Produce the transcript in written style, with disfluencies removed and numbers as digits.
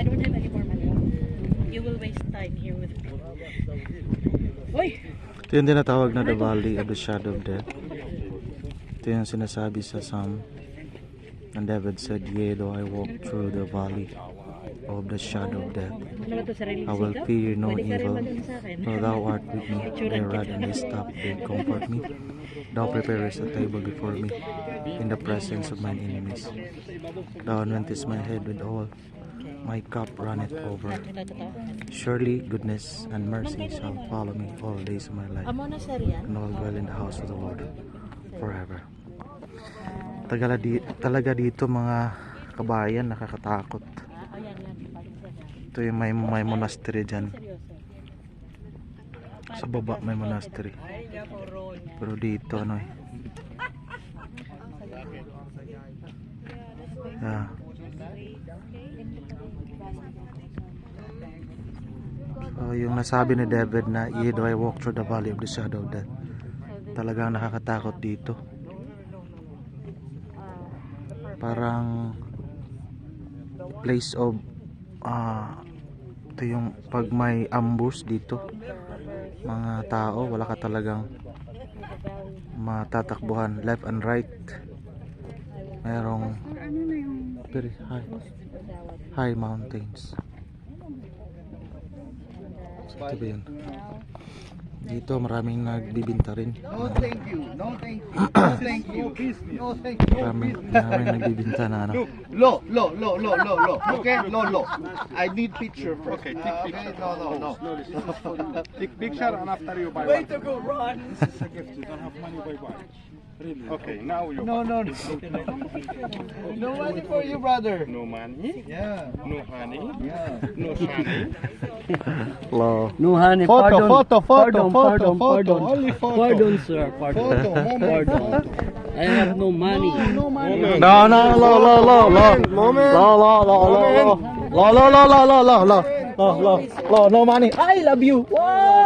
I don't have any more money. You will waste time here with me. Uy! Ito yung tinatawag na the Valley of the Shadow of Death. Ito yung sinasabi sa Psalm. And David said, yea, though I walk through the valley of the shadow of death, I will fear no evil, for thou art with me, thy rod and thy staff, they comfort me. Thou preparest a table before me, in the presence of mine enemies. Thou anointest my head with oil, my cup runneth over. Surely goodness and mercy shall follow me all the days of my life, and I will dwell in the house of the Lord forever. Talaga dito mga kabayan, nakakatakot. Ito yung may monastery dyan. Sa baba may monastery. Pero dito ano eh. Yeah. So, yung nasabi ni David na yea, though I walk through the valley of the shadow of death, talagang nakakatakot dito. Parang place of ito yung pag may ambush dito, mga tao, wala ka talagang matatakbuhan left and right. Merong very high mountains. Ito ba yun? Dito maraming nagbibinta rin. No thank you, no thank you, no thank you, no thank you. Maraming nagbibinta na ano. Low. Okay, low. I need picture first. Okay, take picture. No. Take picture and after you buy Way one. to go, Ron. This is a gift. You don't have money, buy. Really? Okay, now you. No. No money for you, brother. No money. Yeah. No honey. Yeah. No honey. Hello. No honey, Photo. pardon. Only photo. Pardon, sir, pardon. Photo. Pardon. I have no money. No money. No, no money. I love you. Wow.